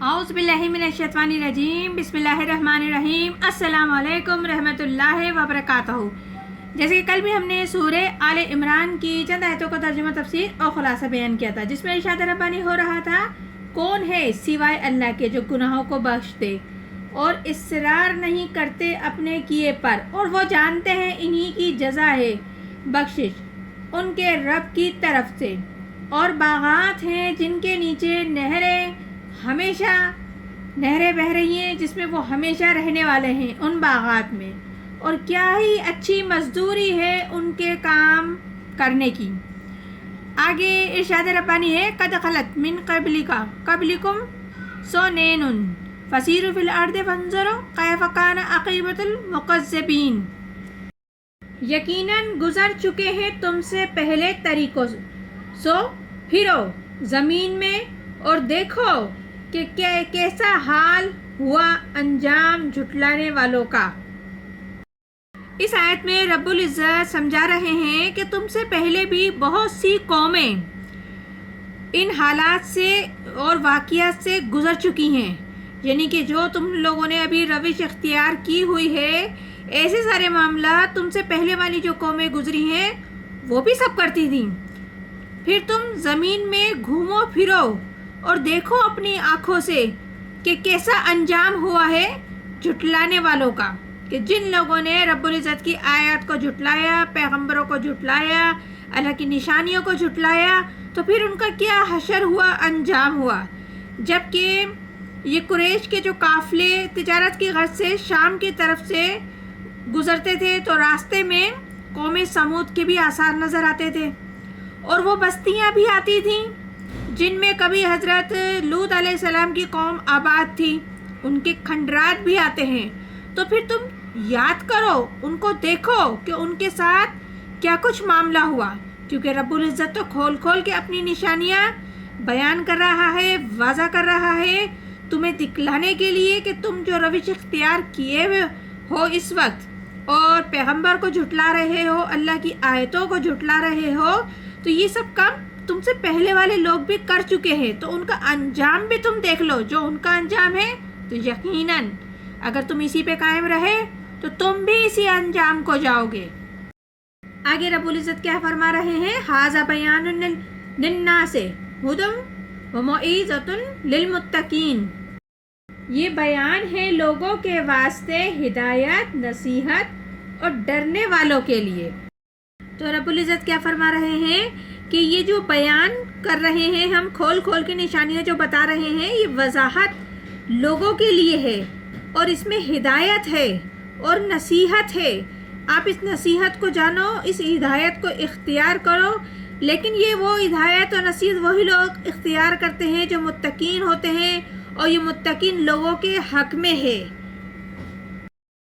اعوذ باللہ من الشیطان الرجیم بسم اللہ الرحمن الرحیم السلام علیکم رحمۃ اللہ وبرکاتہ۔ جیسے کہ کل بھی ہم نے سورہ آل عمران کی چند آیتوں کو ترجمہ تفسیر اور خلاصہ بیان کیا تھا، جس میں ارشاد ربانی ہو رہا تھا کون ہے سوائے اللہ کے جو گناہوں کو بخش دے اور اصرار نہیں کرتے اپنے کیے پر، اور وہ جانتے ہیں انہی کی جزا ہے بخشش ان کے رب کی طرف سے، اور باغات ہیں جن کے نیچے نہریں بہہ رہی ہیں جس میں وہ ہمیشہ رہنے والے ہیں ان باغات میں، اور کیا ہی اچھی مزدوری ہے ان کے کام کرنے کی۔ آگے ارشاد ربانی ہے قد خلت من قبلکم سنن فسیروا فی الارض فانظروا کیف کان عاقبۃ المکذبین۔ یقیناً گزر چکے ہیں تم سے پہلے طریقوں، سو پھرو زمین میں اور دیکھو کہ کیسا حال ہوا انجام جھٹلانے والوں کا۔ اس آیت میں رب العزت سمجھا رہے ہیں کہ تم سے پہلے بھی بہت سی قومیں ان حالات سے اور واقعات سے گزر چکی ہیں، یعنی کہ جو تم لوگوں نے ابھی روش اختیار کی ہوئی ہے، ایسے سارے معاملات تم سے پہلے والی جو قومیں گزری ہیں وہ بھی سب کرتی تھیں۔ پھر تم زمین میں گھومو پھرو اور دیکھو اپنی آنکھوں سے کہ کیسا انجام ہوا ہے جھٹلانے والوں کا، کہ جن لوگوں نے رب العزت کی آیات کو جھٹلایا، پیغمبروں کو جھٹلایا، اللہ کی نشانیوں کو جھٹلایا، تو پھر ان کا کیا حشر ہوا، انجام ہوا۔ جبکہ یہ قریش کے جو قافلے تجارت کی غرض سے شام کی طرف سے گزرتے تھے تو راستے میں قوم سمود کے بھی آثار نظر آتے تھے، اور وہ بستیاں بھی آتی تھیں جن میں کبھی حضرت لوط علیہ السلام کی قوم آباد تھی، ان کے کھنڈرات بھی آتے ہیں۔ تو پھر تم یاد کرو، ان کو دیکھو کہ ان کے ساتھ کیا کچھ معاملہ ہوا، کیونکہ رب العزت تو کھول کھول کے اپنی نشانیاں بیان کر رہا ہے، واضح کر رہا ہے تمہیں دکھلانے کے لیے کہ تم جو روش اختیار کیے ہوئے ہو اس وقت اور پیغمبر کو جھٹلا رہے ہو، اللہ کی آیتوں کو جھٹلا رہے ہو، تو یہ سب کام تم سے پہلے والے لوگ بھی کر چکے ہیں، تو ان کا انجام بھی تم دیکھ لو جو ان کا انجام ہے، تو یقیناً اگر تم اسی پہ قائم رہے تو تم بھی اسی انجام کو جاؤ گے۔ آگے رب العزت کیا فرما رہے ہیں، ھذا بیان للناس ھدی وموعظۃ للمتقین۔ یہ بیان ہے لوگوں کے واسطے ہدایت، نصیحت اور ڈرنے والوں کے لیے۔ تو رب العزت کیا فرما رہے ہیں کہ یہ جو بیان کر رہے ہیں ہم، کھول کھول کے نشانیاں جو بتا رہے ہیں، یہ وضاحت لوگوں کے لیے ہے، اور اس میں ہدایت ہے اور نصیحت ہے۔ آپ اس نصیحت کو جانو، اس ہدایت کو اختیار کرو، لیکن یہ وہ ہدایت اور نصیحت وہی لوگ اختیار کرتے ہیں جو متقین ہوتے ہیں، اور یہ متقین لوگوں کے حق میں ہے۔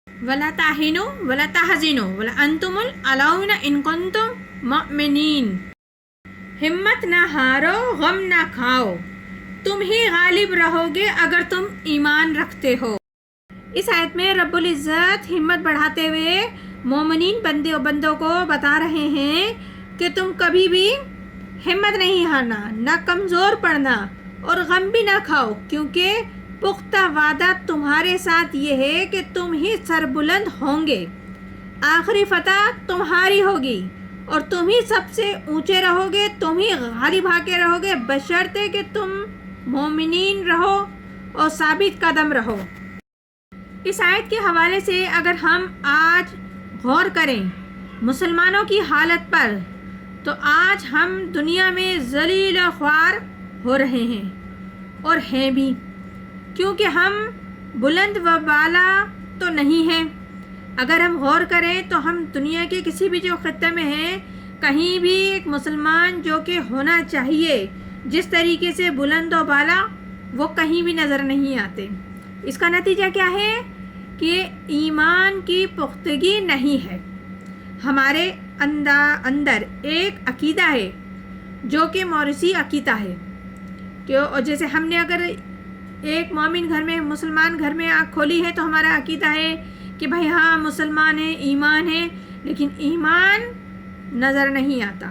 وَلَا تَهِنُوا وَلَا تَحْزَنُوا وَأَنْتُمُ الْأَعْلَوْنَ إِن كُنتُم مُؤْمِنِينَ۔ ہمت نہ ہارو، غم نہ کھاؤ، تم ہی غالب رہو گے اگر تم ایمان رکھتے ہو۔ اس آیت میں رب العزت ہمت بڑھاتے ہوئے مومنین بندوں کو بتا رہے ہیں کہ تم کبھی بھی ہمت نہیں ہارنا، نہ کمزور پڑنا، اور غم بھی نہ کھاؤ، کیونکہ پختہ وعدہ تمہارے ساتھ یہ ہے کہ تم ہی سربلند ہوں گے، آخری فتح تمہاری ہوگی، اور تم ہی سب سے اونچے رہو گے، تم ہی غالب آ کے رہو گے، بشرطے کہ تم مومنین رہو اور ثابت قدم رہو۔ اس آیت کے حوالے سے اگر ہم آج غور کریں مسلمانوں کی حالت پر، تو آج ہم دنیا میں ذلیل و خوار ہو رہے ہیں، اور ہیں بھی، کیونکہ ہم بلند و بالا تو نہیں ہیں۔ اگر ہم غور کریں تو ہم دنیا کے کسی بھی جو خطے میں ہیں، کہیں بھی ایک مسلمان جو کہ ہونا چاہیے جس طریقے سے بلند و بالا، وہ کہیں بھی نظر نہیں آتے۔ اس کا نتیجہ کیا ہے کہ ایمان کی پختگی نہیں ہے۔ ہمارے اندر ایک عقیدہ ہے جو کہ موروثی عقیدہ ہے، کہ جیسے ہم نے اگر ایک مومن گھر میں، مسلمان گھر میں آنکھ کھولی ہے تو ہمارا عقیدہ ہے کہ بھائی ہاں مسلمان ہیں، ایمان ہے، لیکن ایمان نظر نہیں آتا۔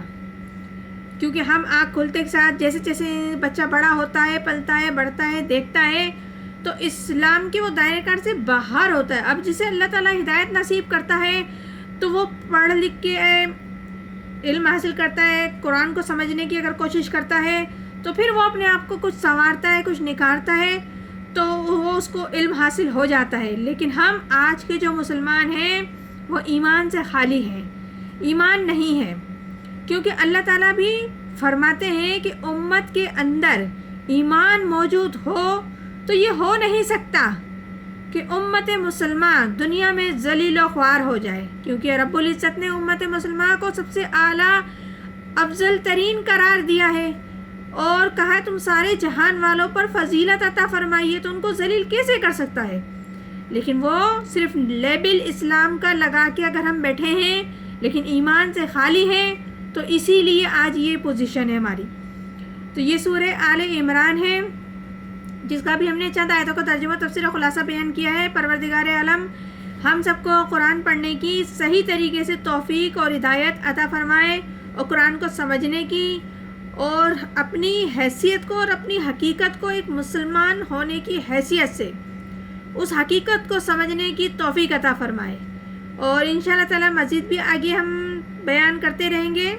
کیونکہ ہم آنکھ کھلتے کے ساتھ جیسے جیسے بچہ بڑا ہوتا ہے، پلتا ہے، بڑھتا ہے، دیکھتا ہے، تو اسلام کے وہ دائرے کار سے باہر ہوتا ہے. اب جسے اللہ تعالیٰ ہدایت نصیب کرتا ہے تو وہ پڑھ لکھ کے علم حاصل کرتا ہے، قرآن کو سمجھنے کی اگر کوشش کرتا ہے تو پھر وہ اپنے آپ کو کچھ سنوارتا ہے، کچھ نکھارتا ہے، تو وہ اس کو علم حاصل ہو جاتا ہے. لیکن ہم آج کے جو مسلمان ہیں وہ ایمان سے خالی ہیں، ایمان نہیں ہے. کیونکہ اللہ تعالیٰ بھی فرماتے ہیں کہ امت کے اندر ایمان موجود ہو تو یہ ہو نہیں سکتا کہ امت مسلمان دنیا میں ذلیل و خوار ہو جائے. کیونکہ رب العزت نے امت مسلمان کو سب سے اعلیٰ افضل ترین قرار دیا ہے اور کہا تم سارے جہان والوں پر فضیلت عطا فرمائیے، تو ان کو ذلیل کیسے کر سکتا ہے؟ لیکن وہ صرف لیبل اسلام کا لگا کے اگر ہم بیٹھے ہیں لیکن ایمان سے خالی ہیں تو اسی لیے آج یہ پوزیشن ہے ہماری. تو یہ سورہ آل عمران ہے جس کا بھی ہم نے چند آیتوں کا ترجمہ، تفسیر و خلاصہ بیان کیا ہے. پروردگار عالم ہم سب کو قرآن پڑھنے کی صحیح طریقے سے توفیق اور ہدایت عطا فرمائے اور قرآن کو سمجھنے کی اور اپنی حیثیت کو اور اپنی حقیقت کو ایک مسلمان ہونے کی حیثیت سے اس حقیقت کو سمجھنے کی توفیق عطا فرمائے. اور انشاءاللہ تعالی مزید بھی آگے ہم بیان کرتے رہیں گے.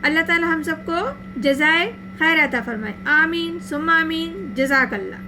اللہ تعالی ہم سب کو جزائے خیر عطا فرمائے. آمین ثم آمین. جزاک اللہ.